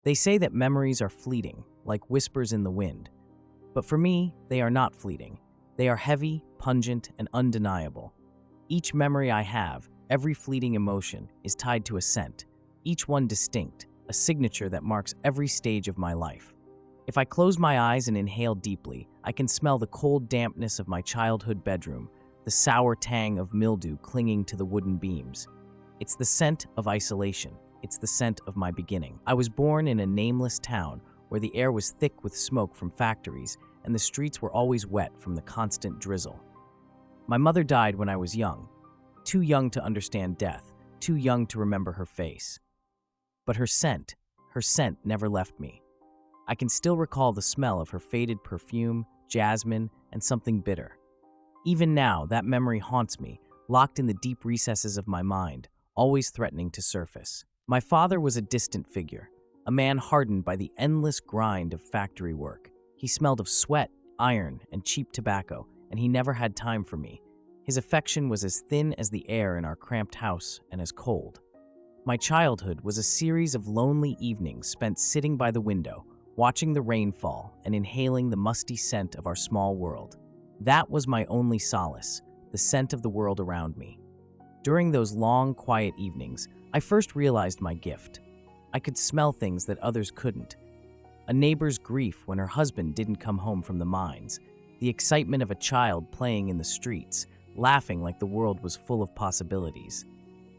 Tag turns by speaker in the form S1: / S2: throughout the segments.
S1: They say that memories are fleeting, like whispers in the wind. But for me, they are not fleeting. They are heavy, pungent, and undeniable. Each memory I have, every fleeting emotion, is tied to a scent, each one distinct, a signature that marks every stage of my life. If I close my eyes and inhale deeply, I can smell the cold dampness of my childhood bedroom, the sour tang of mildew clinging to the wooden beams. It's the scent of isolation. It's the scent of my beginning. I was born in a nameless town where the air was thick with smoke from factories and the streets were always wet from the constant drizzle. My mother died when I was young, too young to understand death, too young to remember her face. But her scent never left me. I can still recall the smell of her faded perfume, jasmine, and something bitter. Even now, that memory haunts me, locked in the deep recesses of my mind, always threatening to surface. My father was a distant figure, a man hardened by the endless grind of factory work. He smelled of sweat, iron, and cheap tobacco, and he never had time for me. His affection was as thin as the air in our cramped house and as cold. My childhood was a series of lonely evenings spent sitting by the window, watching the rain fall and inhaling the musty scent of our small world. That was my only solace, the scent of the world around me. During those long, quiet evenings, I first realized my gift. I could smell things that others couldn't. A neighbor's grief when her husband didn't come home from the mines, the excitement of a child playing in the streets, laughing like the world was full of possibilities.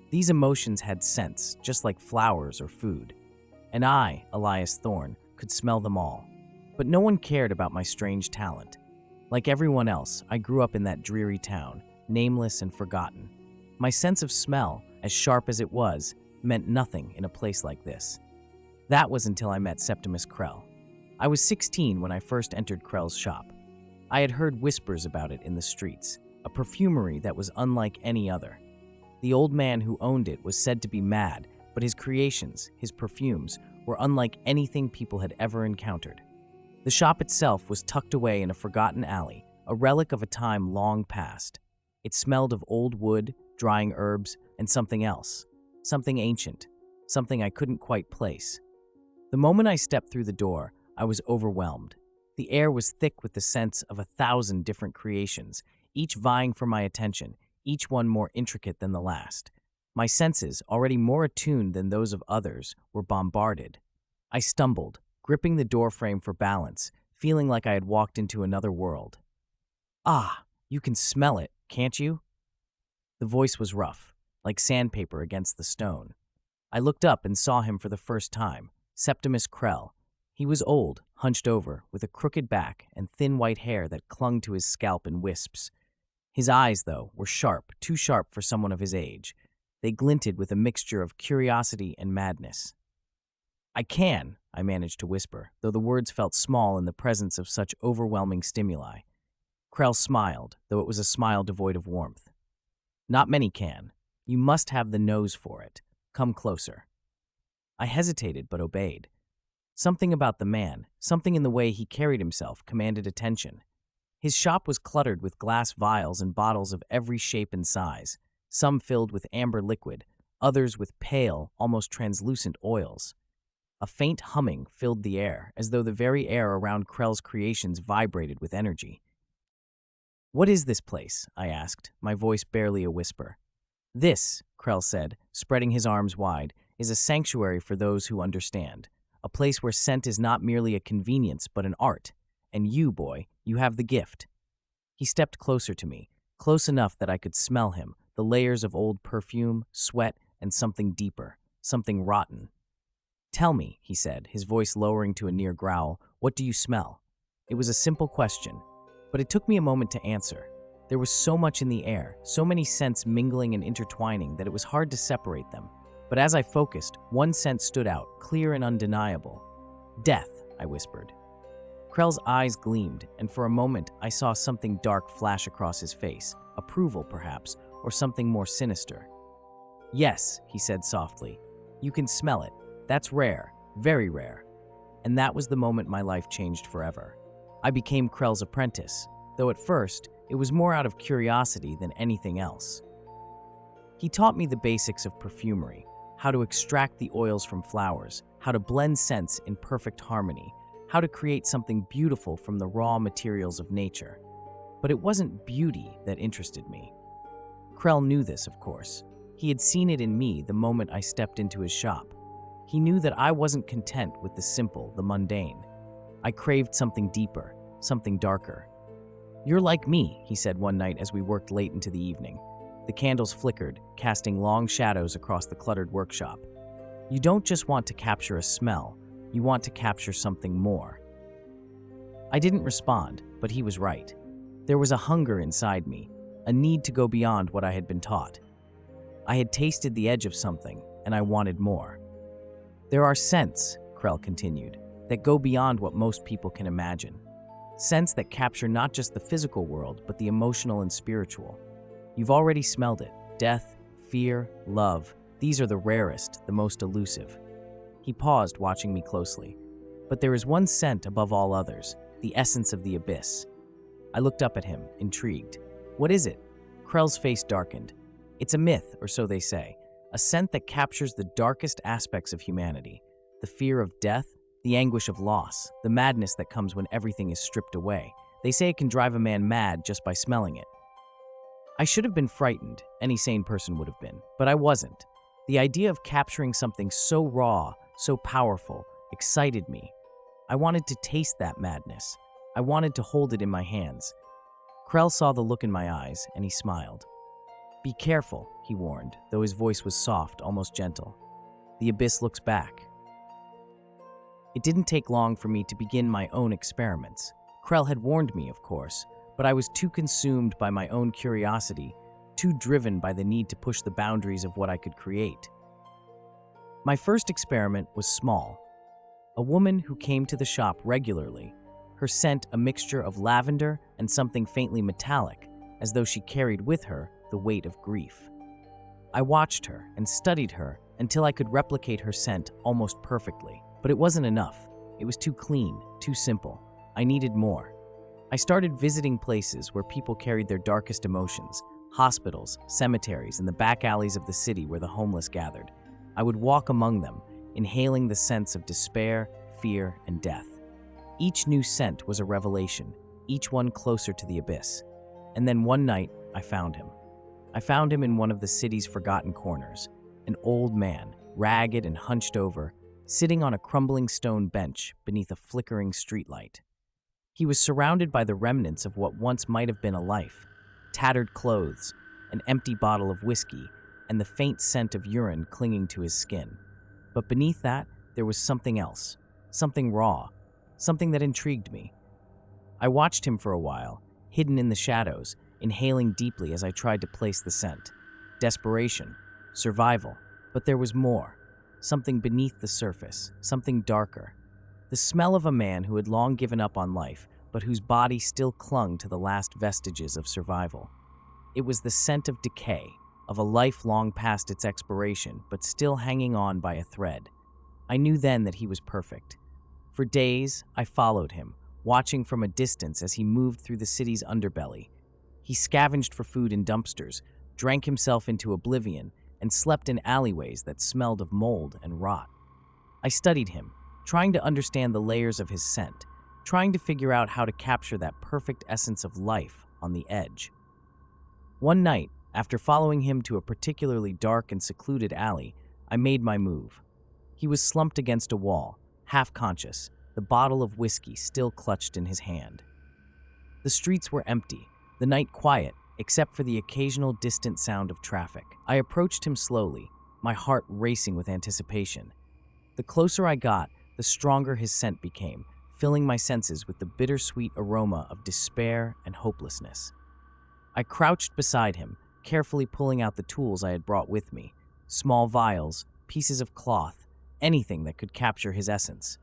S1: These emotions had scents, just like flowers or food. And I, Elias Thorne, could smell them all. But no one cared about my strange talent. Like everyone else, I grew up in that dreary town, nameless and forgotten. My sense of smell, as sharp as it was, meant nothing in a place like this. That was until I met Septimus Krell. I was 16 when I first entered Krell's shop. I had heard whispers about it in the streets, a perfumery that was unlike any other. The old man who owned it was said to be mad, but his creations, his perfumes, were unlike anything people had ever encountered. The shop itself was tucked away in a forgotten alley, a relic of a time long past. It smelled of old wood, drying herbs, and something else. Something ancient, something I couldn't quite place. The moment I stepped through the door, I was overwhelmed. The air was thick with the scents of 1,000 different creations, each vying for my attention, each one more intricate than the last. My senses, already more attuned than those of others, were bombarded. I stumbled, gripping the doorframe for balance, feeling like I had walked into another world. "Ah, you can smell it, can't you?" The voice was rough, like sandpaper against the stone. I looked up and saw him for the first time, Septimus Krell. He was old, hunched over, with a crooked back and thin white hair that clung to his scalp in wisps. His eyes, though, were sharp, too sharp for someone of his age. They glinted with a mixture of curiosity and madness. I managed to whisper, though the words felt small in the presence of such overwhelming stimuli. Krell smiled, though it was a smile devoid of warmth. "Not many can. You must have the nose for it. Come closer." I hesitated but obeyed. Something about the man, something in the way he carried himself, commanded attention. His shop was cluttered with glass vials and bottles of every shape and size, some filled with amber liquid, others with pale, almost translucent oils. A faint humming filled the air, as though the very air around Krell's creations vibrated with energy. "What is this place?" I asked, my voice barely a whisper. "This," Krell said, spreading his arms wide, "is a sanctuary for those who understand. A place where scent is not merely a convenience, but an art. And you, boy, you have the gift." He stepped closer to me, close enough that I could smell him, the layers of old perfume, sweat, and something deeper, something rotten. "Tell me," he said, his voice lowering to a near growl, "what do you smell?" It was a simple question, but it took me a moment to answer. There was so much in the air, so many scents mingling and intertwining that it was hard to separate them. But as I focused, one scent stood out, clear and undeniable. "Death," I whispered. Krell's eyes gleamed, and for a moment I saw something dark flash across his face, approval perhaps, or something more sinister. "Yes," he said softly, "you can smell it. That's rare, very rare." And that was the moment my life changed forever. I became Krell's apprentice, though at first it was more out of curiosity than anything else. He taught me the basics of perfumery, how to extract the oils from flowers, how to blend scents in perfect harmony, how to create something beautiful from the raw materials of nature. But it wasn't beauty that interested me. Krell knew this, of course. He had seen it in me the moment I stepped into his shop. He knew that I wasn't content with the simple, the mundane. I craved something deeper, something darker. "You're like me," he said one night as we worked late into the evening. The candles flickered, casting long shadows across the cluttered workshop. "You don't just want to capture a smell, you want to capture something more." I didn't respond, but he was right. There was a hunger inside me, a need to go beyond what I had been taught. I had tasted the edge of something, and I wanted more. "There are scents," Krell continued, "that go beyond what most people can imagine. Scents that capture not just the physical world, but the emotional and spiritual. You've already smelled it. Death, fear, love. These are the rarest, the most elusive." He paused, watching me closely. "But there is one scent above all others, the essence of the abyss." I looked up at him, intrigued. "What is it?" Krell's face darkened. "It's a myth, or so they say. A scent that captures the darkest aspects of humanity. The fear of death, the anguish of loss, the madness that comes when everything is stripped away. They say it can drive a man mad just by smelling it." I should have been frightened, any sane person would have been, but I wasn't. The idea of capturing something so raw, so powerful, excited me. I wanted to taste that madness. I wanted to hold it in my hands. Krell saw the look in my eyes, and he smiled. "Be careful," he warned, though his voice was soft, almost gentle. "The abyss looks back." It didn't take long for me to begin my own experiments. Krell had warned me, of course, but I was too consumed by my own curiosity, too driven by the need to push the boundaries of what I could create. My first experiment was small. A woman who came to the shop regularly, her scent a mixture of lavender and something faintly metallic, as though she carried with her the weight of grief. I watched her and studied her until I could replicate her scent almost perfectly. But it wasn't enough. It was too clean, too simple. I needed more. I started visiting places where people carried their darkest emotions, hospitals, cemeteries, and the back alleys of the city where the homeless gathered. I would walk among them, inhaling the scents of despair, fear, and death. Each new scent was a revelation, each one closer to the abyss. And then one night, I found him. I found him in one of the city's forgotten corners, an old man, ragged and hunched over, sitting on a crumbling stone bench beneath a flickering streetlight. He was surrounded by the remnants of what once might have been a life: tattered clothes, an empty bottle of whiskey, and the faint scent of urine clinging to his skin. But beneath that, there was something else, something raw, something that intrigued me. I watched him for a while, hidden in the shadows, inhaling deeply as I tried to place the scent. Desperation, survival, but there was more. Something beneath the surface, something darker. The smell of a man who had long given up on life, but whose body still clung to the last vestiges of survival. It was the scent of decay, of a life long past its expiration, but still hanging on by a thread. I knew then that he was perfect. For days, I followed him, watching from a distance as he moved through the city's underbelly. He scavenged for food in dumpsters, drank himself into oblivion, and slept in alleyways that smelled of mold and rot. I studied him, trying to understand the layers of his scent, trying to figure out how to capture that perfect essence of life on the edge. One night, after following him to a particularly dark and secluded alley, I made my move. He was slumped against a wall, half conscious, the bottle of whiskey still clutched in his hand. The streets were empty, the night quiet, except for the occasional distant sound of traffic. I approached him slowly, my heart racing with anticipation. The closer I got, the stronger his scent became, filling my senses with the bittersweet aroma of despair and hopelessness. I crouched beside him, carefully pulling out the tools I had brought with me, small vials, pieces of cloth, anything that could capture his essence.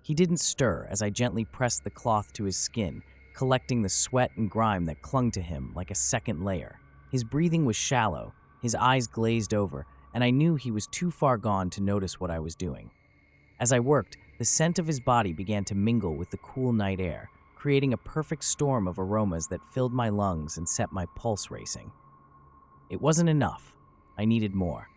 S1: He didn't stir as I gently pressed the cloth to his skin, collecting the sweat and grime that clung to him like a second layer. His breathing was shallow, his eyes glazed over, and I knew he was too far gone to notice what I was doing. As I worked, the scent of his body began to mingle with the cool night air, creating a perfect storm of aromas that filled my lungs and set my pulse racing. It wasn't enough. I needed more.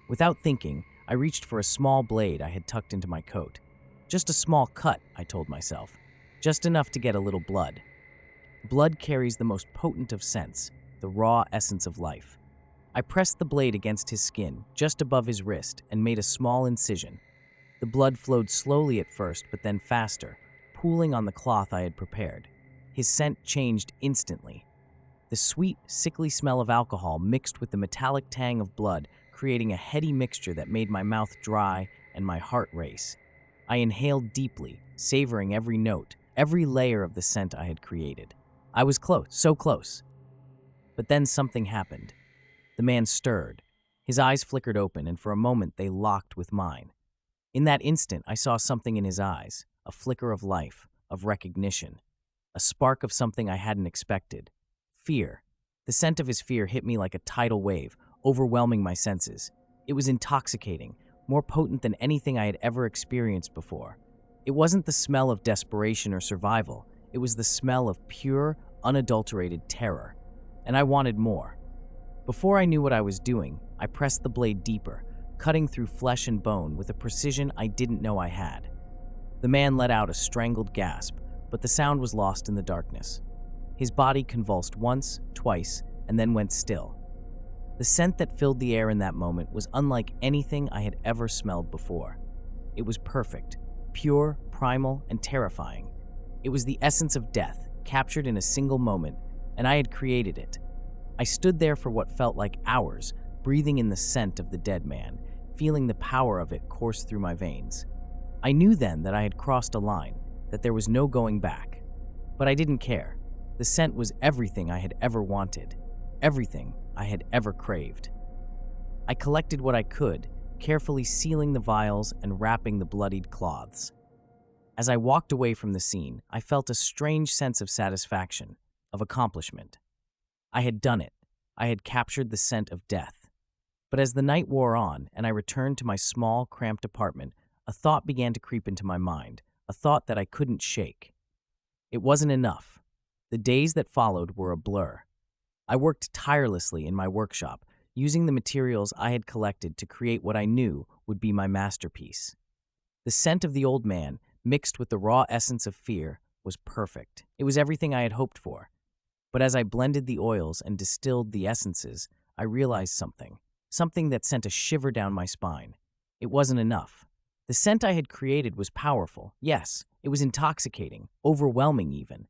S1: Without thinking, I reached for a small blade I had tucked into my coat. Just a small cut, I told myself. Just enough to get a little blood. Blood carries the most potent of scents, the raw essence of life. I pressed the blade against his skin, just above his wrist, and made a small incision. The blood flowed slowly at first, but then faster, pooling on the cloth I had prepared. His scent changed instantly. The sweet, sickly smell of alcohol mixed with the metallic tang of blood, creating a heady mixture that made my mouth dry and my heart race. I inhaled deeply, savoring every note, every layer of the scent I had created. I was close, so close. But then something happened. The man stirred. His eyes flickered open, and for a moment they locked with mine. In that instant, I saw something in his eyes, a flicker of life, of recognition, a spark of something I hadn't expected. Fear. The scent of his fear hit me like a tidal wave, overwhelming my senses. It was intoxicating, more potent than anything I had ever experienced before. It wasn't the smell of desperation or survival. It was the smell of pure, unadulterated terror. And I wanted more. Before I knew what I was doing, I pressed the blade deeper, cutting through flesh and bone with a precision I didn't know I had. The man let out a strangled gasp, but the sound was lost in the darkness. His body convulsed once, twice, and then went still. The scent that filled the air in that moment was unlike anything I had ever smelled before. It was perfect, pure, primal, and terrifying. It was the essence of death, captured in a single moment, and I had created it. I stood there for what felt like hours, breathing in the scent of the dead man, feeling the power of it course through my veins. I knew then that I had crossed a line, that there was no going back. But I didn't care. The scent was everything I had ever wanted, everything I had ever craved. I collected what I could, carefully sealing the vials and wrapping the bloodied cloths. As I walked away from the scene, I felt a strange sense of satisfaction, of accomplishment. I had done it. I had captured the scent of death. But as the night wore on and I returned to my small, cramped apartment, a thought began to creep into my mind, a thought that I couldn't shake. It wasn't enough. The days that followed were a blur. I worked tirelessly in my workshop, using the materials I had collected to create what I knew would be my masterpiece. The scent of the old man, mixed with the raw essence of fear, was perfect. It was everything I had hoped for. But as I blended the oils and distilled the essences, I realized something that sent a shiver down my spine. It wasn't enough. The scent I had created was powerful, yes, it was intoxicating, overwhelming even.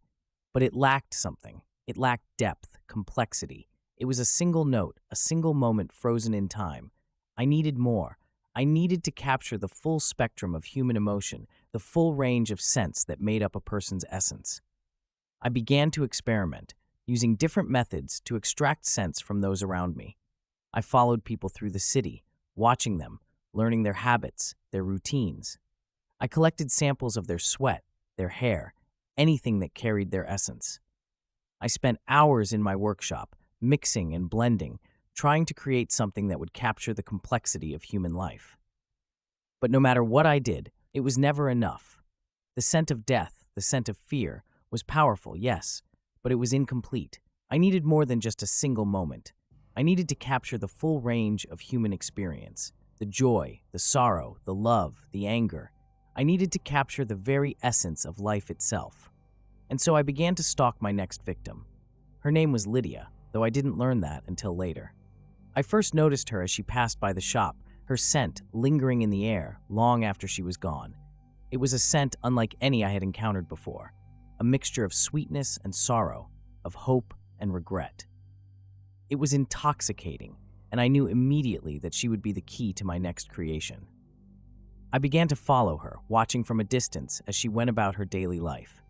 S1: But it lacked something. It lacked depth, complexity. It was a single note, a single moment frozen in time. I needed more. I needed to capture the full spectrum of human emotion, the full range of scents that made up a person's essence. I began to experiment, using different methods to extract scents from those around me. I followed people through the city, watching them, learning their habits, their routines. I collected samples of their sweat, their hair, anything that carried their essence. I spent hours in my workshop, mixing and blending, trying to create something that would capture the complexity of human life. But no matter what I did, it was never enough. The scent of death, the scent of fear, was powerful, yes, but it was incomplete. I needed more than just a single moment. I needed to capture the full range of human experience, the joy, the sorrow, the love, the anger. I needed to capture the very essence of life itself. And so I began to stalk my next victim. Her name was Lydia, though I didn't learn that until later. I first noticed her as she passed by the shop, her scent lingering in the air long after she was gone. It was a scent unlike any I had encountered before, a mixture of sweetness and sorrow, of hope and regret. It was intoxicating, and I knew immediately that she would be the key to my next creation. I began to follow her, watching from a distance as she went about her daily life.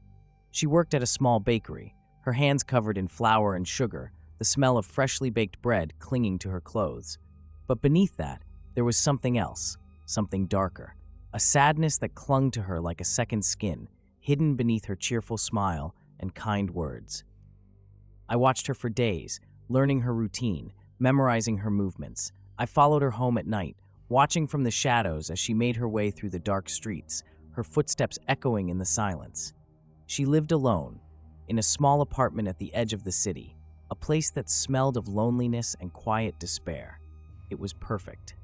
S1: She worked at a small bakery, her hands covered in flour and sugar, the smell of freshly baked bread clinging to her clothes. But beneath that, there was something else, something darker, a sadness that clung to her like a second skin, hidden beneath her cheerful smile and kind words. I watched her for days, learning her routine, memorizing her movements. I followed her home at night, watching from the shadows as she made her way through the dark streets, her footsteps echoing in the silence. She lived alone, in a small apartment at the edge of the city, a place that smelled of loneliness and quiet despair. It was perfect.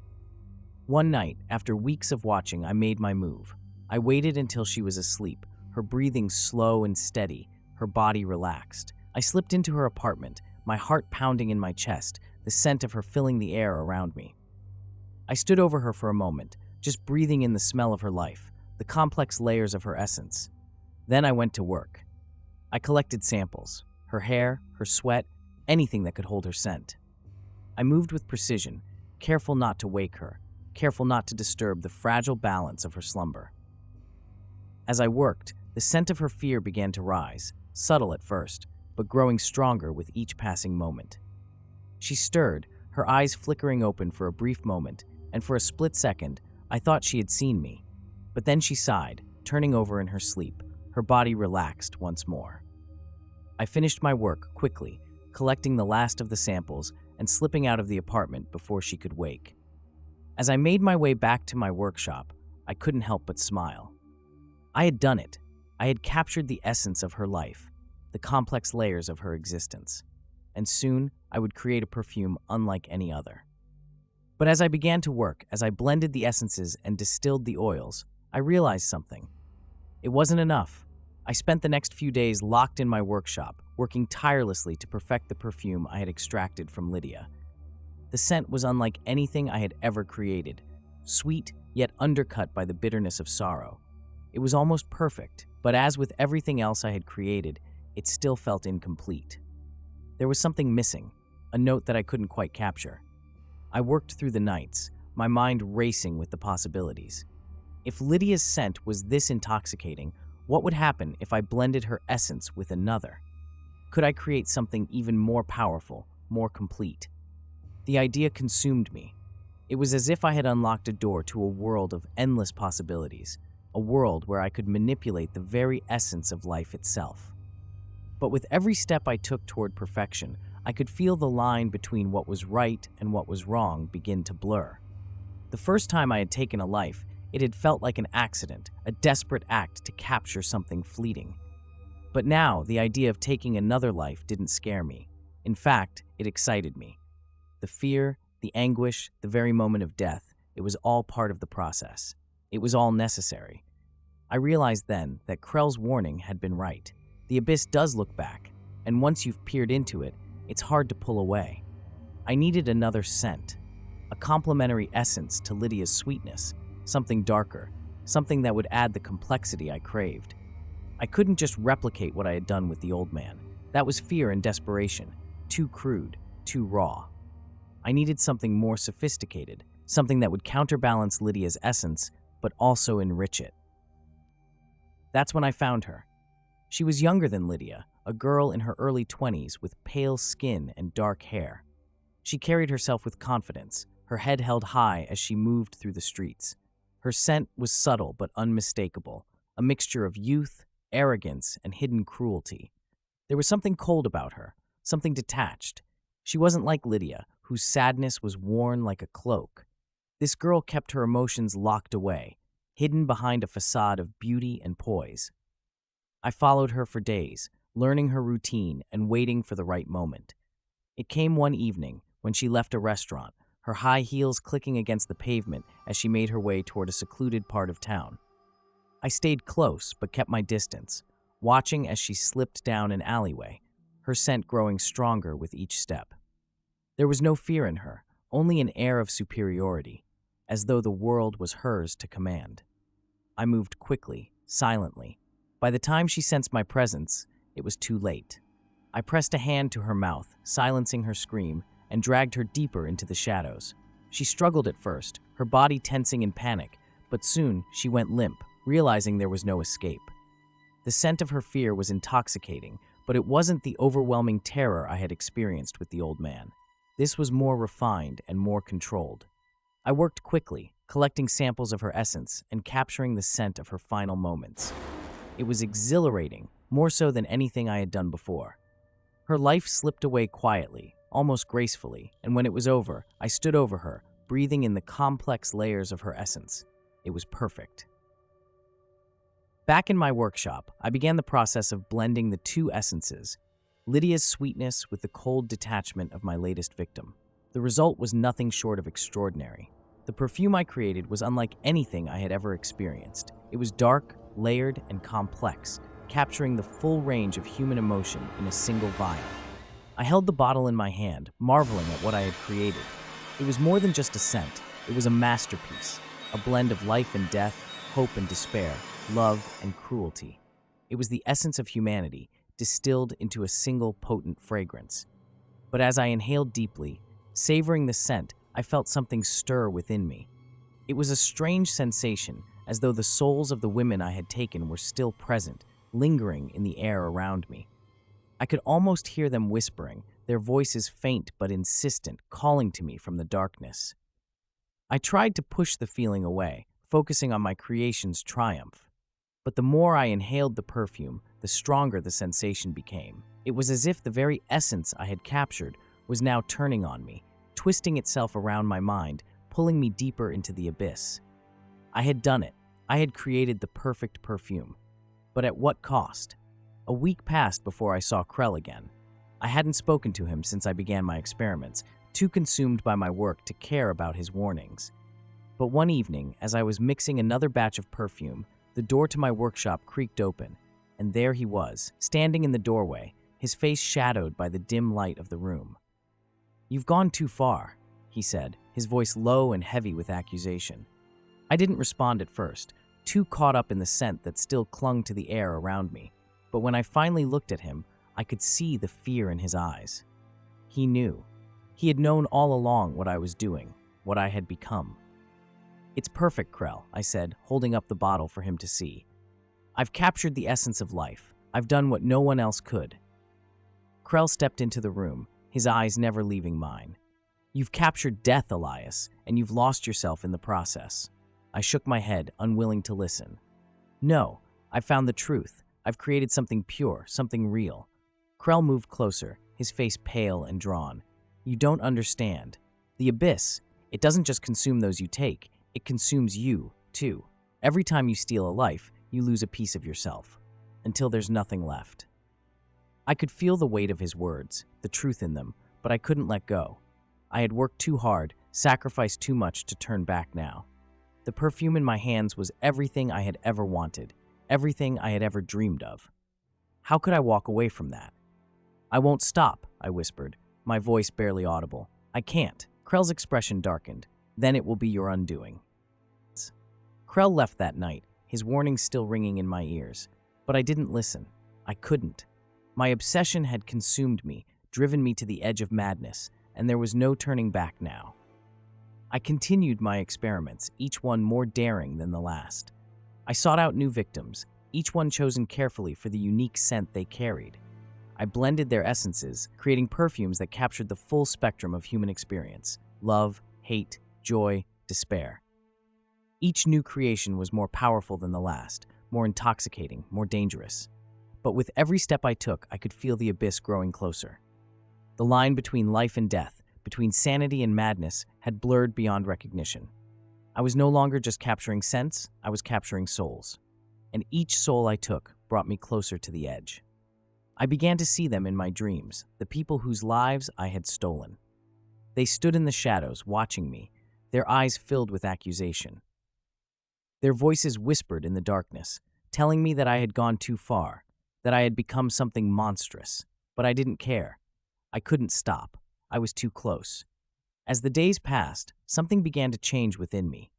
S1: One night, after weeks of watching, I made my move. I waited until she was asleep, her breathing slow and steady, her body relaxed. I slipped into her apartment, my heart pounding in my chest, the scent of her filling the air around me. I stood over her for a moment, just breathing in the smell of her life, the complex layers of her essence. Then I went to work. I collected samples, her hair, her sweat, anything that could hold her scent. I moved with precision, careful not to wake her, careful not to disturb the fragile balance of her slumber. As I worked, the scent of her fear began to rise, subtle at first, but growing stronger with each passing moment. She stirred, her eyes flickering open for a brief moment, and for a split second, I thought she had seen me. But then she sighed, turning over in her sleep, her body relaxed once more. I finished my work quickly, collecting the last of the samples and slipping out of the apartment before she could wake. As I made my way back to my workshop, I couldn't help but smile. I had done it. I had captured the essence of her life, the complex layers of her existence, and soon I would create a perfume unlike any other. But as I began to work, as I blended the essences and distilled the oils, I realized something. It wasn't enough. I spent the next few days locked in my workshop, working tirelessly to perfect the perfume I had extracted from Lydia. The scent was unlike anything I had ever created, sweet yet undercut by the bitterness of sorrow. It was almost perfect, but as with everything else I had created, it still felt incomplete. There was something missing, a note that I couldn't quite capture. I worked through the nights, my mind racing with the possibilities. If Lydia's scent was this intoxicating, what would happen if I blended her essence with another? Could I create something even more powerful, more complete? The idea consumed me. It was as if I had unlocked a door to a world of endless possibilities, a world where I could manipulate the very essence of life itself. But with every step I took toward perfection, I could feel the line between what was right and what was wrong begin to blur. The first time I had taken a life, it had felt like an accident, a desperate act to capture something fleeting. But now, the idea of taking another life didn't scare me. In fact, it excited me. The fear, the anguish, the very moment of death, it was all part of the process. It was all necessary. I realized then that Krell's warning had been right. The abyss does look back, and once you've peered into it, it's hard to pull away. I needed another scent, a complementary essence to Lydia's sweetness, something darker, something that would add the complexity I craved. I couldn't just replicate what I had done with the old man. That was fear and desperation, too crude, too raw. I needed something more sophisticated, something that would counterbalance Lydia's essence, but also enrich it. That's when I found her. She was younger than Lydia, a girl in her early 20s with pale skin and dark hair. She carried herself with confidence, her head held high as she moved through the streets. Her scent was subtle but unmistakable, a mixture of youth, arrogance, and hidden cruelty. There was something cold about her, something detached. She wasn't like Lydia, whose sadness was worn like a cloak. This girl kept her emotions locked away, hidden behind a facade of beauty and poise. I followed her for days, learning her routine and waiting for the right moment. It came one evening when she left a restaurant, her high heels clicking against the pavement as she made her way toward a secluded part of town. I stayed close but kept my distance, watching as she slipped down an alleyway, her scent growing stronger with each step. There was no fear in her, only an air of superiority, as though the world was hers to command. I moved quickly, silently. By the time she sensed my presence, it was too late. I pressed a hand to her mouth, silencing her scream, and dragged her deeper into the shadows. She struggled at first, her body tensing in panic, but soon she went limp, realizing there was no escape. The scent of her fear was intoxicating, but it wasn't the overwhelming terror I had experienced with the old man. This was more refined and more controlled. I worked quickly, collecting samples of her essence and capturing the scent of her final moments. It was exhilarating, more so than anything I had done before. Her life slipped away quietly, almost gracefully, and when it was over, I stood over her, breathing in the complex layers of her essence. It was perfect. Back in my workshop, I began the process of blending the two essences, Lydia's sweetness with the cold detachment of my latest victim. The result was nothing short of extraordinary. The perfume I created was unlike anything I had ever experienced. It was dark, layered, and complex, capturing the full range of human emotion in a single vial. I held the bottle in my hand, marveling at what I had created. It was more than just a scent. It was a masterpiece, a blend of life and death, hope and despair, love and cruelty. It was the essence of humanity, distilled into a single potent fragrance. But as I inhaled deeply, savoring the scent, I felt something stir within me. It was a strange sensation, as though the souls of the women I had taken were still present, lingering in the air around me. I could almost hear them whispering, their voices faint but insistent, calling to me from the darkness. I tried to push the feeling away, focusing on my creation's triumph. But the more I inhaled the perfume, the stronger the sensation became. It was as if the very essence I had captured was now turning on me, twisting itself around my mind, pulling me deeper into the abyss. I had done it. I had created the perfect perfume. But at what cost? A week passed before I saw Krell again. I hadn't spoken to him since I began my experiments, too consumed by my work to care about his warnings. But one evening, as I was mixing another batch of perfume, the door to my workshop creaked open, and there he was, standing in the doorway, his face shadowed by the dim light of the room. "You've gone too far," he said, his voice low and heavy with accusation. I didn't respond at first, too caught up in the scent that still clung to the air around me. But when I finally looked at him, I could see the fear in his eyes. He knew. He had known all along what I was doing, what I had become. "It's perfect, Krell," I said, holding up the bottle for him to see. "I've captured the essence of life. I've done what no one else could." Krell stepped into the room, his eyes never leaving mine. "You've captured death, Elias, and you've lost yourself in the process." I shook my head, unwilling to listen. "No, I've found the truth. I've created something pure, something real." Krell moved closer, his face pale and drawn. "You don't understand. The abyss, it doesn't just consume those you take, it consumes you, too. Every time you steal a life, you lose a piece of yourself, until there's nothing left." I could feel the weight of his words, the truth in them, but I couldn't let go. I had worked too hard, sacrificed too much to turn back now. The perfume in my hands was everything I had ever wanted, everything I had ever dreamed of. How could I walk away from that? "I won't stop," I whispered, my voice barely audible. "I can't." Krell's expression darkened. "Then it will be your undoing." Krell left that night, his warnings still ringing in my ears. But I didn't listen. I couldn't. My obsession had consumed me, driven me to the edge of madness, and there was no turning back now. I continued my experiments, each one more daring than the last. I sought out new victims, each one chosen carefully for the unique scent they carried. I blended their essences, creating perfumes that captured the full spectrum of human experience: love, hate, joy, despair. Each new creation was more powerful than the last, more intoxicating, more dangerous. But with every step I took, I could feel the abyss growing closer. The line between life and death, between sanity and madness, had blurred beyond recognition. I was no longer just capturing scents, I was capturing souls. And each soul I took brought me closer to the edge. I began to see them in my dreams, the people whose lives I had stolen. They stood in the shadows, watching me, their eyes filled with accusation. Their voices whispered in the darkness, telling me that I had gone too far, that I had become something monstrous. But I didn't care. I couldn't stop. I was too close. As the days passed, something began to change within me.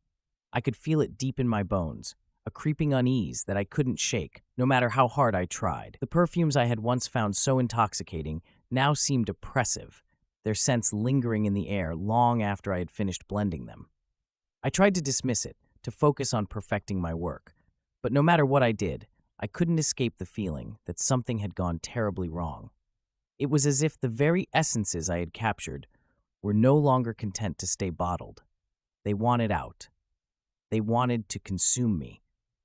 S1: I could feel it deep in my bones, a creeping unease that I couldn't shake, no matter how hard I tried. The perfumes I had once found so intoxicating now seemed oppressive, their scents lingering in the air long after I had finished blending them. I tried to dismiss it, to focus on perfecting my work. But no matter what I did, I couldn't escape the feeling that something had gone terribly wrong. It was as if the very essences I had captured were no longer content to stay bottled. They wanted out. They wanted to consume me.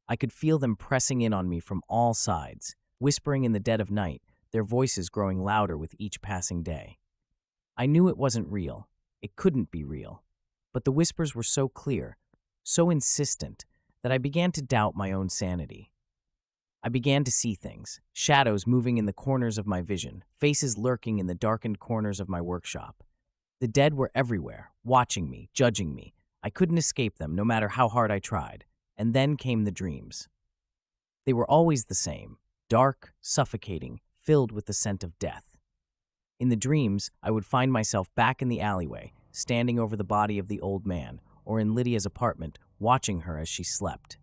S1: I could feel them pressing in on me from all sides, whispering in the dead of night, their voices growing louder with each passing day. I knew it wasn't real. It couldn't be real. But the whispers were so clear, so insistent, that I began to doubt my own sanity. I began to see things, shadows moving in the corners of my vision, faces lurking in the darkened corners of my workshop. The dead were everywhere, watching me, judging me, I couldn't escape them, no matter how hard I tried. And then came the dreams. They were always the same, dark, suffocating, filled with the scent of death. In the dreams, I would find myself back in the alleyway, standing over the body of the old man, or in Lydia's apartment, watching her as she slept.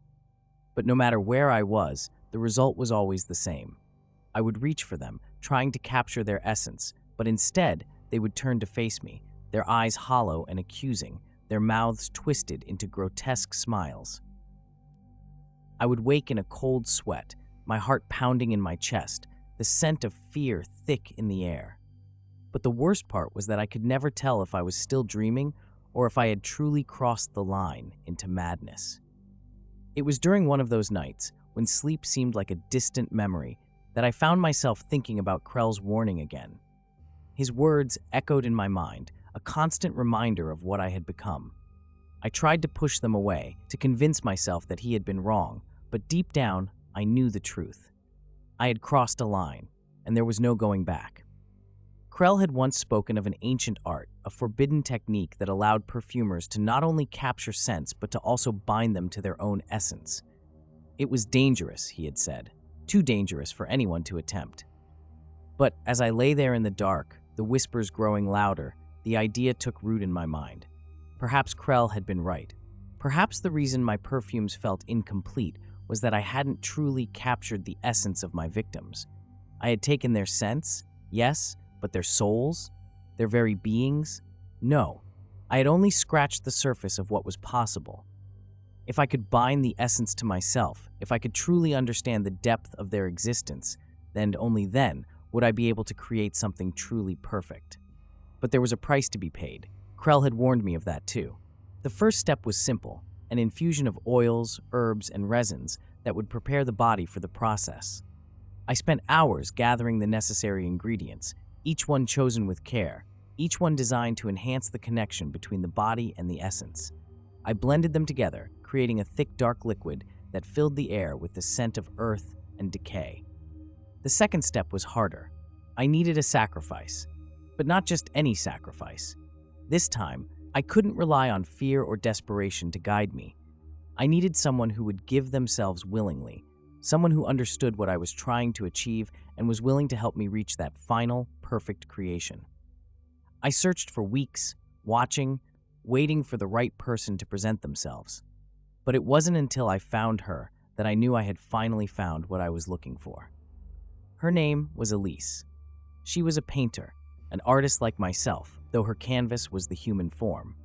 S1: But no matter where I was, the result was always the same. I would reach for them, trying to capture their essence, but instead, they would turn to face me, their eyes hollow and accusing, their mouths twisted into grotesque smiles. I would wake in a cold sweat, my heart pounding in my chest, the scent of fear thick in the air. But the worst part was that I could never tell if I was still dreaming or if I had truly crossed the line into madness. It was during one of those nights, when sleep seemed like a distant memory, that I found myself thinking about Krell's warning again. His words echoed in my mind, a constant reminder of what I had become. I tried to push them away, to convince myself that he had been wrong, but deep down, I knew the truth. I had crossed a line, and there was no going back. Krell had once spoken of an ancient art, a forbidden technique that allowed perfumers to not only capture scents but to also bind them to their own essence. It was dangerous, he had said, too dangerous for anyone to attempt. But as I lay there in the dark, the whispers growing louder, the idea took root in my mind. Perhaps Krell had been right. Perhaps the reason my perfumes felt incomplete was that I hadn't truly captured the essence of my victims. I had taken their scents, yes, but their souls? Their very beings? No. I had only scratched the surface of what was possible. If I could bind the essence to myself, if I could truly understand the depth of their existence, then only then would I be able to create something truly perfect. But there was a price to be paid. Krell had warned me of that too. The first step was simple, an infusion of oils, herbs, and resins that would prepare the body for the process. I spent hours gathering the necessary ingredients, each one chosen with care, each one designed to enhance the connection between the body and the essence. I blended them together, creating a thick, dark liquid that filled the air with the scent of earth and decay. The second step was harder. I needed a sacrifice, but not just any sacrifice. This time, I couldn't rely on fear or desperation to guide me. I needed someone who would give themselves willingly, someone who understood what I was trying to achieve and was willing to help me reach that final, perfect creation. I searched for weeks, watching, waiting for the right person to present themselves. But it wasn't until I found her that I knew I had finally found what I was looking for. Her name was Elise. She was a painter, an artist like myself, though her canvas was the human form.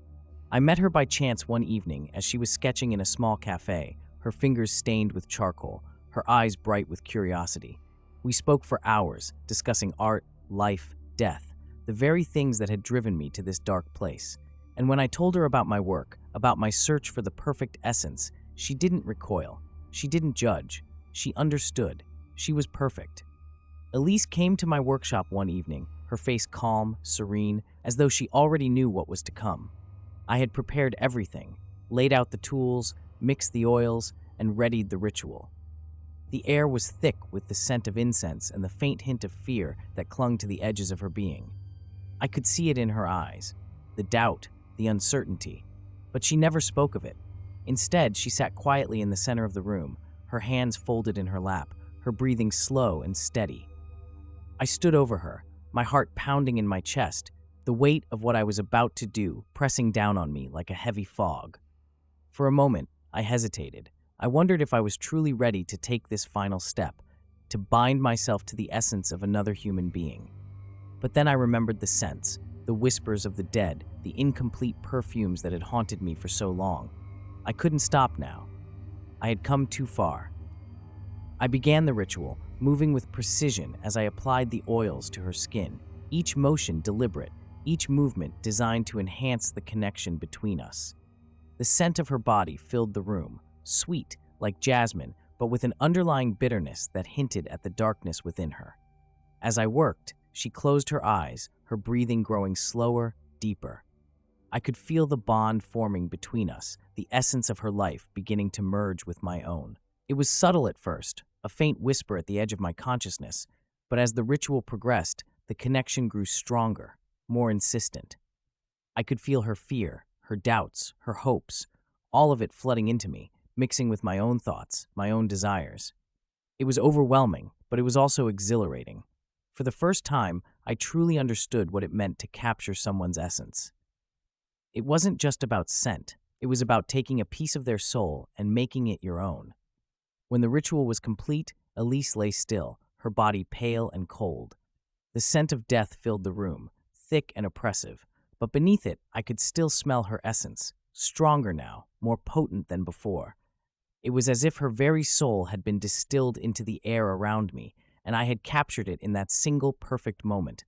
S1: I met her by chance one evening as she was sketching in a small cafe, her fingers stained with charcoal, her eyes bright with curiosity. We spoke for hours, discussing art, life, death, the very things that had driven me to this dark place. And when I told her about my work, about my search for the perfect essence, she didn't recoil. She didn't judge. She understood. She was perfect. Elise came to my workshop one evening, her face calm, serene, as though she already knew what was to come. I had prepared everything, laid out the tools, mixed the oils, and readied the ritual. The air was thick with the scent of incense and the faint hint of fear that clung to the edges of her being. I could see it in her eyes, the doubt, the uncertainty, but she never spoke of it. Instead, she sat quietly in the center of the room, her hands folded in her lap, her breathing slow and steady. I stood over her, my heart pounding in my chest, the weight of what I was about to do pressing down on me like a heavy fog. For a moment, I hesitated. I wondered if I was truly ready to take this final step, to bind myself to the essence of another human being. But then I remembered the scents, the whispers of the dead, the incomplete perfumes that had haunted me for so long. I couldn't stop now. I had come too far. I began the ritual, moving with precision as I applied the oils to her skin, each motion deliberate, each movement designed to enhance the connection between us. The scent of her body filled the room, sweet like jasmine, but with an underlying bitterness that hinted at the darkness within her. As I worked, she closed her eyes, her breathing growing slower, deeper. I could feel the bond forming between us, the essence of her life beginning to merge with my own. It was subtle at first, a faint whisper at the edge of my consciousness, but as the ritual progressed, the connection grew stronger, more insistent. I could feel her fear, her doubts, her hopes, all of it flooding into me, mixing with my own thoughts, my own desires. It was overwhelming, but it was also exhilarating. For the first time, I truly understood what it meant to capture someone's essence. It wasn't just about scent. It was about taking a piece of their soul and making it your own. When the ritual was complete, Elise lay still, her body pale and cold. The scent of death filled the room, thick and oppressive, but beneath it I could still smell her essence, stronger now, more potent than before. It was as if her very soul had been distilled into the air around me, and I had captured it in that single perfect moment.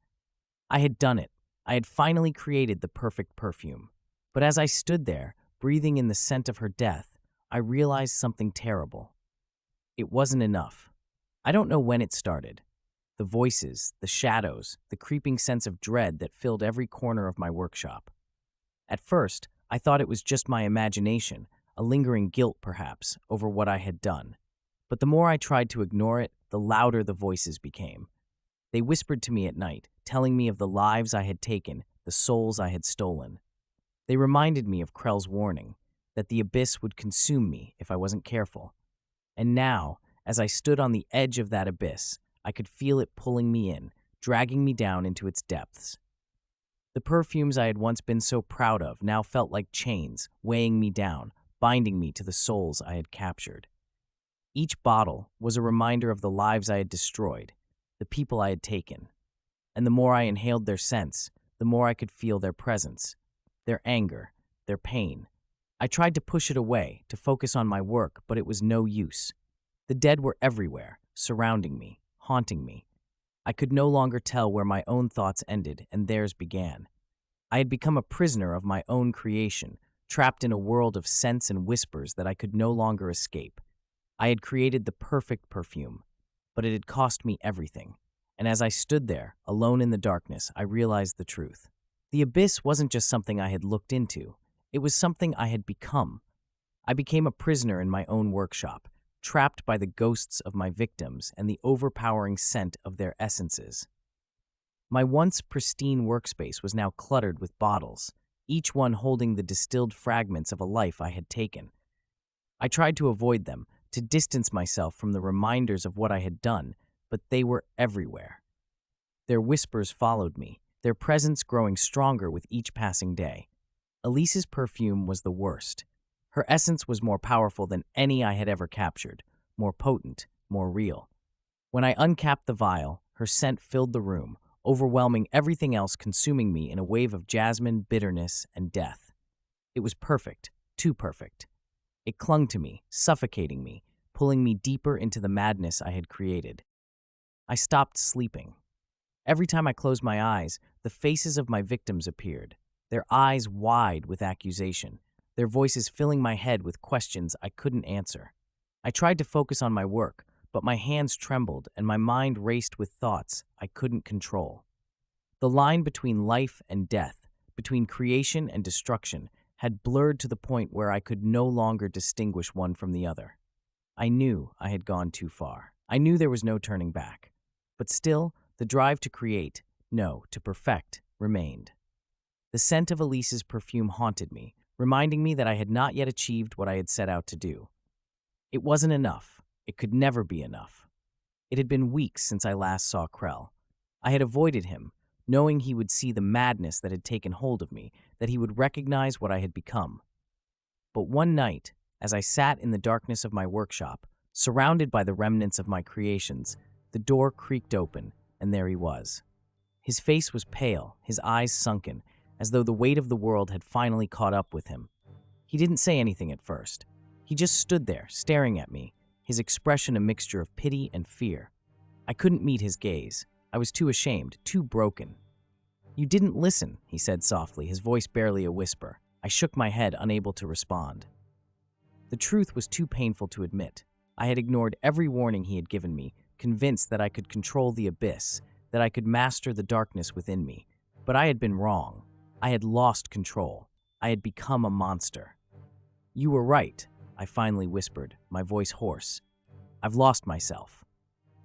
S1: I had done it. I had finally created the perfect perfume. But as I stood there, breathing in the scent of her death, I realized something terrible. It wasn't enough. I don't know when it started. The voices, the shadows, the creeping sense of dread that filled every corner of my workshop. At first, I thought it was just my imagination, a lingering guilt perhaps, over what I had done. But the more I tried to ignore it, the louder the voices became. They whispered to me at night, telling me of the lives I had taken, the souls I had stolen. They reminded me of Krell's warning, that the abyss would consume me if I wasn't careful. And now, as I stood on the edge of that abyss, I could feel it pulling me in, dragging me down into its depths. The perfumes I had once been so proud of now felt like chains, weighing me down, binding me to the souls I had captured. Each bottle was a reminder of the lives I had destroyed, the people I had taken. And the more I inhaled their scents, the more I could feel their presence, their anger, their pain. I tried to push it away, to focus on my work, but it was no use. The dead were everywhere, surrounding me, haunting me. I could no longer tell where my own thoughts ended and theirs began. I had become a prisoner of my own creation, trapped in a world of scents and whispers that I could no longer escape. I had created the perfect perfume, but it had cost me everything. And as I stood there, alone in the darkness, I realized the truth. The abyss wasn't just something I had looked into. It was something I had become. I became a prisoner in my own workshop, trapped by the ghosts of my victims and the overpowering scent of their essences. My once pristine workspace was now cluttered with bottles, each one holding the distilled fragments of a life I had taken. I tried to avoid them, to distance myself from the reminders of what I had done, but they were everywhere. Their whispers followed me, their presence growing stronger with each passing day. Elise's perfume was the worst. Her essence was more powerful than any I had ever captured, more potent, more real. When I uncapped the vial, her scent filled the room, overwhelming everything else, consuming me in a wave of jasmine, bitterness, and death. It was perfect, too perfect. It clung to me, suffocating me, pulling me deeper into the madness I had created. I stopped sleeping. Every time I closed my eyes, the faces of my victims appeared, their eyes wide with accusation, their voices filling my head with questions I couldn't answer. I tried to focus on my work, but my hands trembled and my mind raced with thoughts I couldn't control. The line between life and death, between creation and destruction, had blurred to the point where I could no longer distinguish one from the other. I knew I had gone too far. I knew there was no turning back. But still, the drive to create, no, to perfect, remained. The scent of Elise's perfume haunted me, reminding me that I had not yet achieved what I had set out to do. It wasn't enough. It could never be enough. It had been weeks since I last saw Krell. I had avoided him, knowing he would see the madness that had taken hold of me, that he would recognize what I had become. But one night, as I sat in the darkness of my workshop, surrounded by the remnants of my creations, the door creaked open, and there he was. His face was pale, his eyes sunken, as though the weight of the world had finally caught up with him. He didn't say anything at first. He just stood there, staring at me, his expression a mixture of pity and fear. I couldn't meet his gaze. I was too ashamed, too broken. "You didn't listen," he said softly, his voice barely a whisper. I shook my head, unable to respond. The truth was too painful to admit. I had ignored every warning he had given me, convinced that I could control the abyss, that I could master the darkness within me. But I had been wrong. I had lost control. I had become a monster. "You were right," I finally whispered, my voice hoarse. "I've lost myself."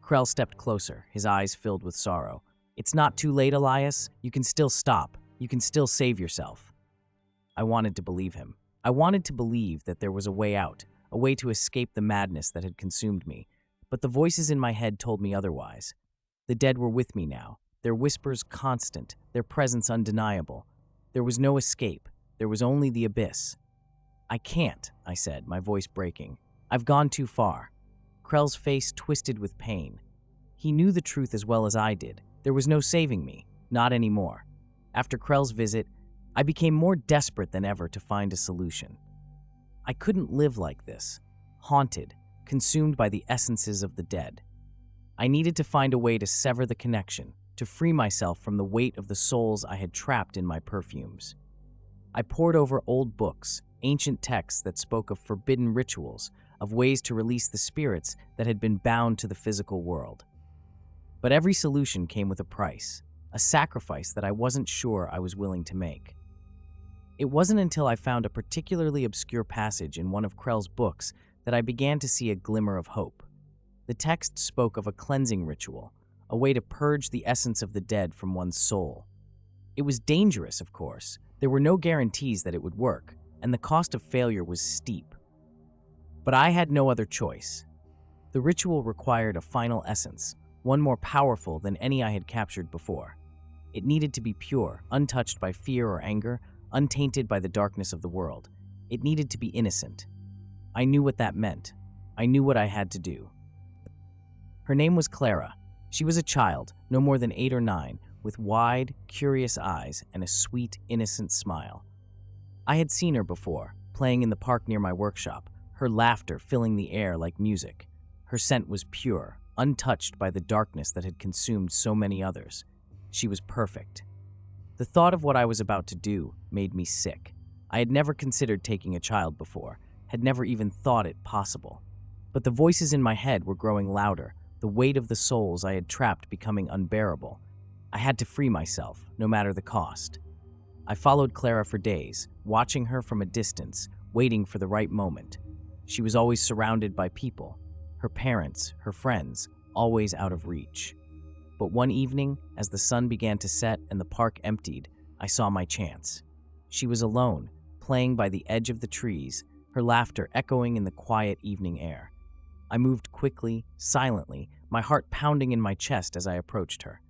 S1: Krell stepped closer, his eyes filled with sorrow. "It's not too late, Elias. You can still stop. You can still save yourself." I wanted to believe him. I wanted to believe that there was a way out, a way to escape the madness that had consumed me. But the voices in my head told me otherwise. The dead were with me now, their whispers constant, their presence undeniable. There was no escape. There was only the abyss. I can't, I said, my voice breaking. I've gone too far. Krell's face twisted with pain. He knew the truth as well as I did. There was no saving me, not anymore. After Krell's visit, I became more desperate than ever to find a solution. I couldn't live like this, haunted, consumed by the essences of the dead. I needed to find a way to sever the connection, to free myself from the weight of the souls I had trapped in my perfumes. I pored over old books, ancient texts that spoke of forbidden rituals, of ways to release the spirits that had been bound to the physical world. But every solution came with a price, a sacrifice that I wasn't sure I was willing to make. It wasn't until I found a particularly obscure passage in one of Krell's books that I began to see a glimmer of hope. The text spoke of a cleansing ritual, a way to purge the essence of the dead from one's soul. It was dangerous, of course. There were no guarantees that it would work, and the cost of failure was steep. But I had no other choice. The ritual required a final essence, one more powerful than any I had captured before. It needed to be pure, untouched by fear or anger, untainted by the darkness of the world. It needed to be innocent. I knew what that meant. I knew what I had to do. Her name was Clara. She was a child, no more than 8 or 9, with wide, curious eyes and a sweet, innocent smile. I had seen her before, playing in the park near my workshop, her laughter filling the air like music. Her scent was pure, untouched by the darkness that had consumed so many others. She was perfect. The thought of what I was about to do made me sick. I had never considered taking a child before, had never even thought it possible. But the voices in my head were growing louder, the weight of the souls I had trapped becoming unbearable. I had to free myself, no matter the cost. I followed Clara for days, watching her from a distance, waiting for the right moment. She was always surrounded by people, her parents, her friends, always out of reach. But one evening, as the sun began to set and the park emptied, I saw my chance. She was alone, playing by the edge of the trees, her laughter echoing in the quiet evening air. I moved quickly, silently, my heart pounding in my chest as I approached her.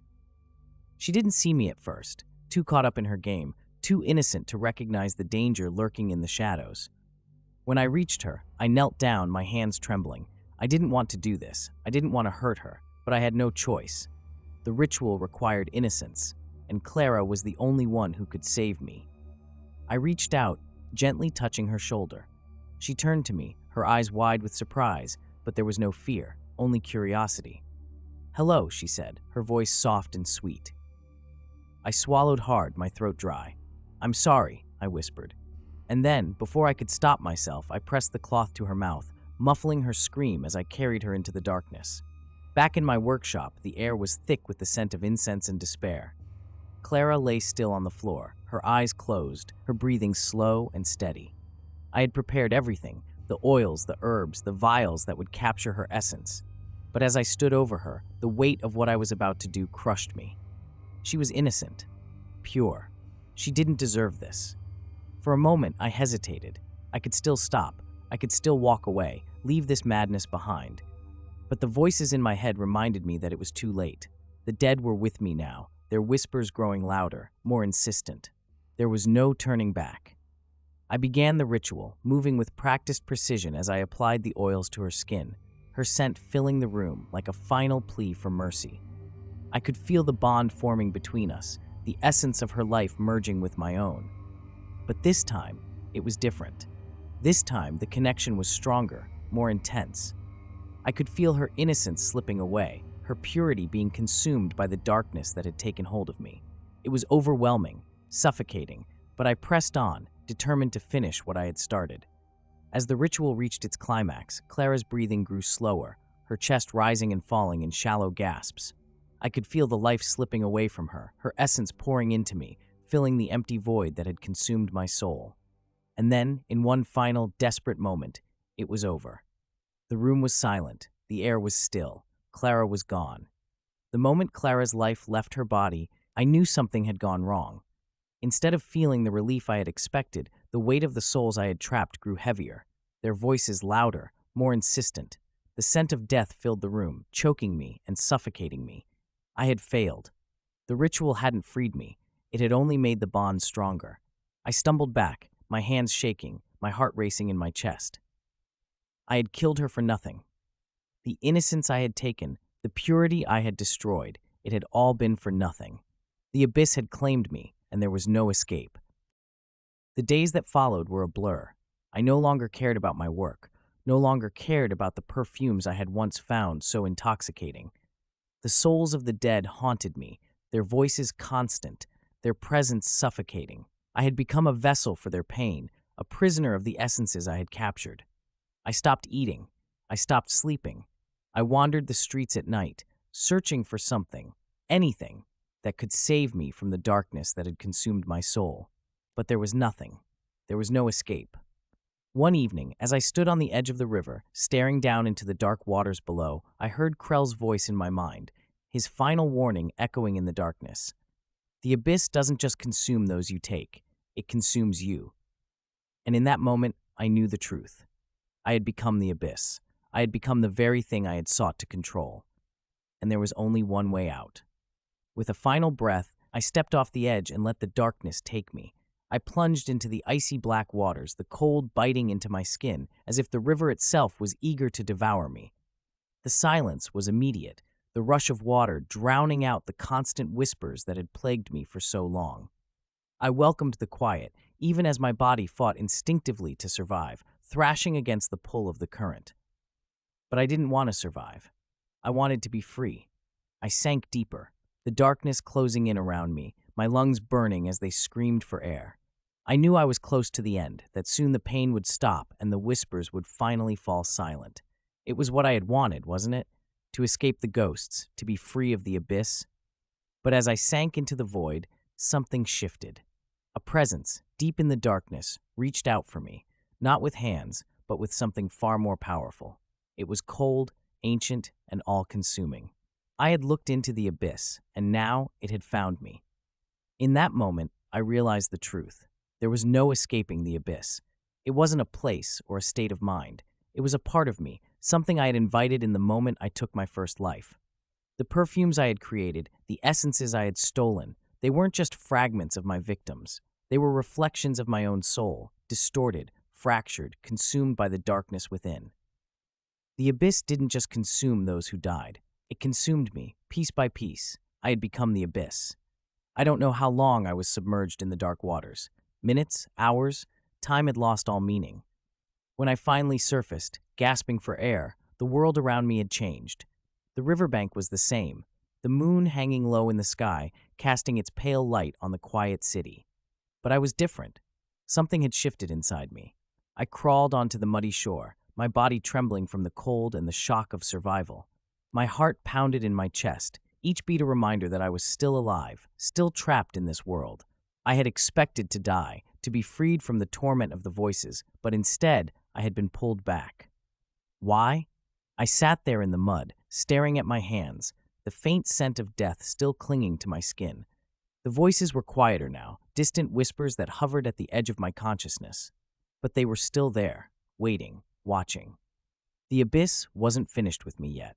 S1: She didn't see me at first, too caught up in her game, too innocent to recognize the danger lurking in the shadows. When I reached her, I knelt down, my hands trembling. I didn't want to do this. I didn't want to hurt her, but I had no choice. The ritual required innocence, and Clara was the only one who could save me. I reached out, gently touching her shoulder. She turned to me, her eyes wide with surprise, but there was no fear, only curiosity. "Hello," she said, her voice soft and sweet. I swallowed hard, my throat dry. "I'm sorry," I whispered. And then, before I could stop myself, I pressed the cloth to her mouth, muffling her scream as I carried her into the darkness. Back in my workshop, the air was thick with the scent of incense and despair. Clara lay still on the floor, her eyes closed, her breathing slow and steady. I had prepared everything, the oils, the herbs, the vials that would capture her essence. But as I stood over her, the weight of what I was about to do crushed me. She was innocent, pure. She didn't deserve this. For a moment, I hesitated. I could still stop. I could still walk away, leave this madness behind. But the voices in my head reminded me that it was too late. The dead were with me now, their whispers growing louder, more insistent. There was no turning back. I began the ritual, moving with practiced precision as I applied the oils to her skin, her scent filling the room like a final plea for mercy. I could feel the bond forming between us, the essence of her life merging with my own. But this time, it was different. This time, the connection was stronger, more intense. I could feel her innocence slipping away, her purity being consumed by the darkness that had taken hold of me. It was overwhelming, suffocating, but I pressed on, determined to finish what I had started. As the ritual reached its climax, Clara's breathing grew slower, her chest rising and falling in shallow gasps. I could feel the life slipping away from her, her essence pouring into me, filling the empty void that had consumed my soul. And then, in one final, desperate moment, it was over. The room was silent, the air was still, Clara was gone. The moment Clara's life left her body, I knew something had gone wrong. Instead of feeling the relief I had expected, the weight of the souls I had trapped grew heavier, their voices louder, more insistent. The scent of death filled the room, choking me and suffocating me. I had failed. The ritual hadn't freed me. It had only made the bond stronger. I stumbled back, my hands shaking, my heart racing in my chest. I had killed her for nothing. The innocence I had taken, the purity I had destroyed, it had all been for nothing. The abyss had claimed me, and there was no escape. The days that followed were a blur. I no longer cared about my work, no longer cared about the perfumes I had once found so intoxicating. The souls of the dead haunted me, their voices constant, their presence suffocating. I had become a vessel for their pain, a prisoner of the essences I had captured. I stopped eating. I stopped sleeping. I wandered the streets at night, searching for something, anything, that could save me from the darkness that had consumed my soul. But there was nothing. There was no escape. One evening, as I stood on the edge of the river, staring down into the dark waters below, I heard Krell's voice in my mind, his final warning echoing in the darkness. The abyss doesn't just consume those you take, it consumes you. And in that moment, I knew the truth. I had become the abyss. I had become the very thing I had sought to control. And there was only one way out. With a final breath, I stepped off the edge and let the darkness take me. I plunged into the icy black waters, the cold biting into my skin, as if the river itself was eager to devour me. The silence was immediate, the rush of water drowning out the constant whispers that had plagued me for so long. I welcomed the quiet, even as my body fought instinctively to survive, thrashing against the pull of the current. But I didn't want to survive. I wanted to be free. I sank deeper, the darkness closing in around me, my lungs burning as they screamed for air. I knew I was close to the end, that soon the pain would stop and the whispers would finally fall silent. It was what I had wanted, wasn't it? To escape the ghosts, to be free of the abyss. But as I sank into the void, something shifted. A presence, deep in the darkness, reached out for me, not with hands, but with something far more powerful. It was cold, ancient, and all-consuming. I had looked into the abyss, and now it had found me. In that moment, I realized the truth. There was no escaping the abyss. It wasn't a place or a state of mind. It was a part of me, something I had invited in the moment I took my first life. The perfumes I had created, the essences I had stolen, they weren't just fragments of my victims. They were reflections of my own soul, distorted, fractured, consumed by the darkness within. The abyss didn't just consume those who died. It consumed me, piece by piece. I had become the abyss. I don't know how long I was submerged in the dark waters. Minutes, hours, time had lost all meaning. When I finally surfaced, gasping for air, the world around me had changed. The riverbank was the same, the moon hanging low in the sky, casting its pale light on the quiet city. But I was different. Something had shifted inside me. I crawled onto the muddy shore, my body trembling from the cold and the shock of survival. My heart pounded in my chest, each beat a reminder that I was still alive, still trapped in this world. I had expected to die, to be freed from the torment of the voices, but instead, I had been pulled back. Why? I sat there in the mud, staring at my hands, the faint scent of death still clinging to my skin. The voices were quieter now, distant whispers that hovered at the edge of my consciousness. But they were still there, waiting, watching. The abyss wasn't finished with me yet.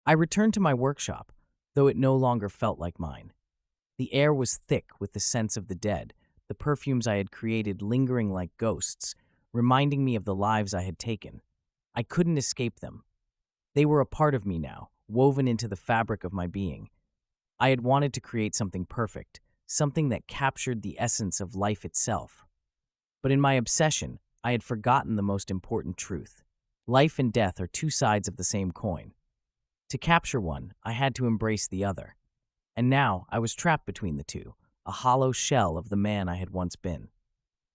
S1: I returned to my workshop, though it no longer felt like mine. The air was thick with the scents of the dead, the perfumes I had created lingering like ghosts, reminding me of the lives I had taken. I couldn't escape them. They were a part of me now, woven into the fabric of my being. I had wanted to create something perfect, something that captured the essence of life itself. But in my obsession, I had forgotten the most important truth. Life and death are two sides of the same coin. To capture one, I had to embrace the other. And now I was trapped between the two, a hollow shell of the man I had once been.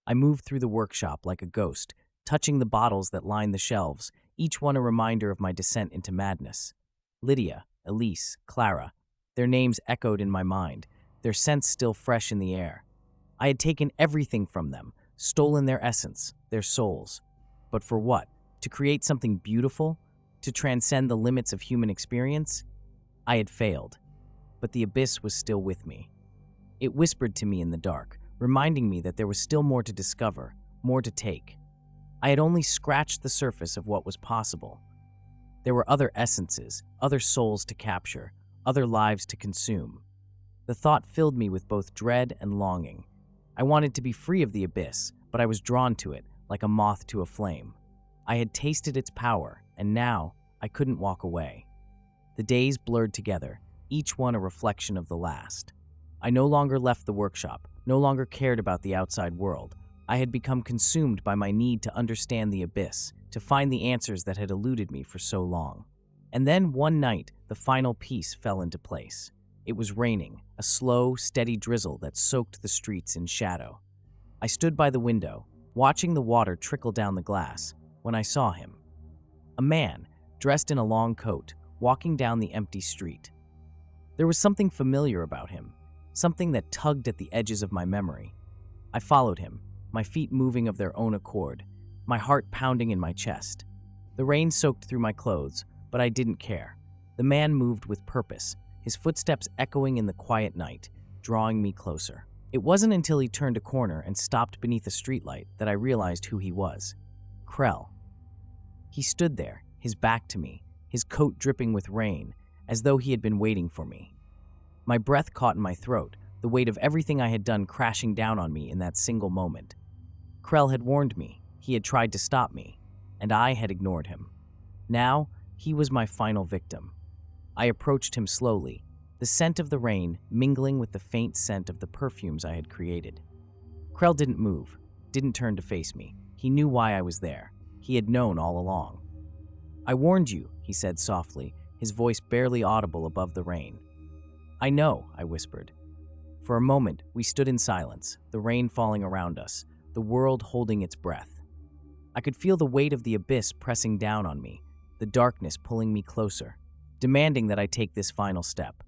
S1: I moved through the workshop like a ghost, touching the bottles that lined the shelves, each one a reminder of my descent into madness. Lydia, Elise, Clara, their names echoed in my mind, their scents still fresh in the air. I had taken everything from them, stolen their essence, their souls. But for what? To create something beautiful? To transcend the limits of human experience? I had failed, but the abyss was still with me. It whispered to me in the dark, reminding me that there was still more to discover, more to take. I had only scratched the surface of what was possible. There were other essences, other souls to capture, other lives to consume. The thought filled me with both dread and longing. I wanted to be free of the abyss, but I was drawn to it, like a moth to a flame. I had tasted its power, and now I couldn't walk away. The days blurred together, each one a reflection of the last. I no longer left the workshop, no longer cared about the outside world. I had become consumed by my need to understand the abyss, to find the answers that had eluded me for so long. And then one night, the final piece fell into place. It was raining, a slow, steady drizzle that soaked the streets in shadow. I stood by the window, watching the water trickle down the glass, when I saw him. A man, dressed in a long coat, walking down the empty street. There was something familiar about him, something that tugged at the edges of my memory. I followed him, my feet moving of their own accord, my heart pounding in my chest. The rain soaked through my clothes, but I didn't care. The man moved with purpose, his footsteps echoing in the quiet night, drawing me closer. It wasn't until he turned a corner and stopped beneath a streetlight that I realized who he was. Krell. He stood there, his back to me, his coat dripping with rain, as though he had been waiting for me. My breath caught in my throat, the weight of everything I had done crashing down on me in that single moment. Krell had warned me, he had tried to stop me, and I had ignored him. Now, he was my final victim. I approached him slowly, the scent of the rain mingling with the faint scent of the perfumes I had created. Krell didn't move, didn't turn to face me. He knew why I was there. He had known all along. "I warned you," he said softly, his voice barely audible above the rain. "I know," I whispered. For a moment, we stood in silence, the rain falling around us, the world holding its breath. I could feel the weight of the abyss pressing down on me, the darkness pulling me closer, demanding that I take this final step.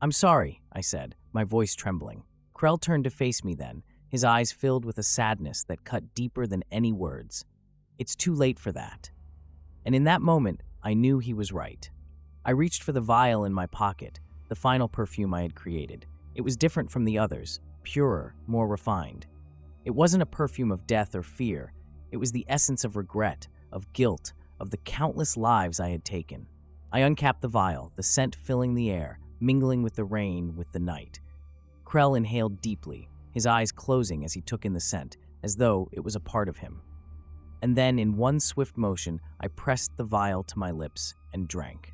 S1: "I'm sorry," I said, my voice trembling. Krell turned to face me then, his eyes filled with a sadness that cut deeper than any words. "It's too late for that." And in that moment, I knew he was right. I reached for the vial in my pocket, the final perfume I had created. It was different from the others, purer, more refined. It wasn't a perfume of death or fear. It was the essence of regret, of guilt, of the countless lives I had taken. I uncapped the vial, the scent filling the air, mingling with the rain, with the night. Krell inhaled deeply, his eyes closing as he took in the scent, as though it was a part of him. And then, in one swift motion, I pressed the vial to my lips and drank.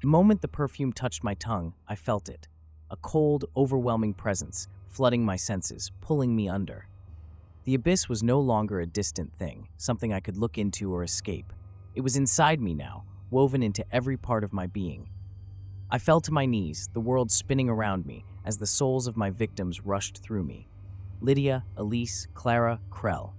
S1: The moment the perfume touched my tongue, I felt it. A cold, overwhelming presence, flooding my senses, pulling me under. The abyss was no longer a distant thing, something I could look into or escape. It was inside me now, woven into every part of my being. I fell to my knees, the world spinning around me, as the souls of my victims rushed through me. Lydia, Elise, Clara, Krell.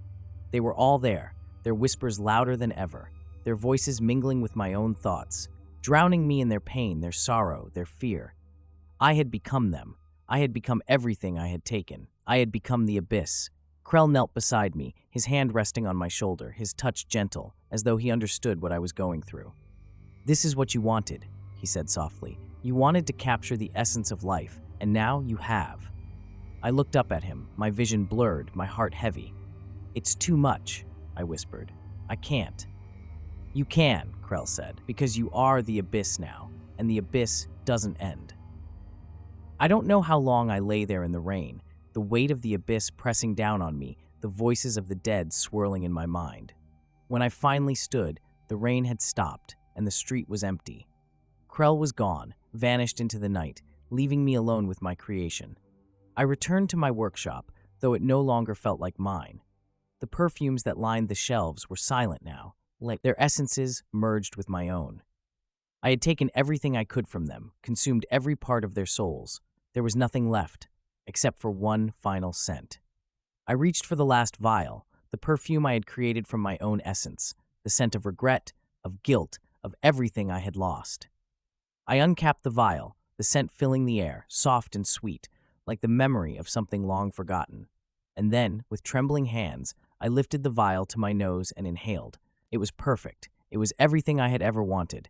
S1: They were all there, their whispers louder than ever, their voices mingling with my own thoughts, drowning me in their pain, their sorrow, their fear. I had become them. I had become everything I had taken. I had become the abyss. Krell knelt beside me, his hand resting on my shoulder, his touch gentle, as though he understood what I was going through. "This is what you wanted," he said softly. "You wanted to capture the essence of life, and now you have." I looked up at him, my vision blurred, my heart heavy. "It's too much," I whispered. "I can't." "You can," Krell said, "because you are the abyss now, and the abyss doesn't end." I don't know how long I lay there in the rain, the weight of the abyss pressing down on me, the voices of the dead swirling in my mind. When I finally stood, the rain had stopped, and the street was empty. Krell was gone, vanished into the night, leaving me alone with my creation. I returned to my workshop, though it no longer felt like mine. The perfumes that lined the shelves were silent now, like their essences merged with my own. I had taken everything I could from them, consumed every part of their souls. There was nothing left, except for one final scent. I reached for the last vial, the perfume I had created from my own essence, the scent of regret, of guilt, of everything I had lost. I uncapped the vial, the scent filling the air, soft and sweet, like the memory of something long forgotten. And then, with trembling hands, I lifted the vial to my nose and inhaled. It was perfect. It was everything I had ever wanted.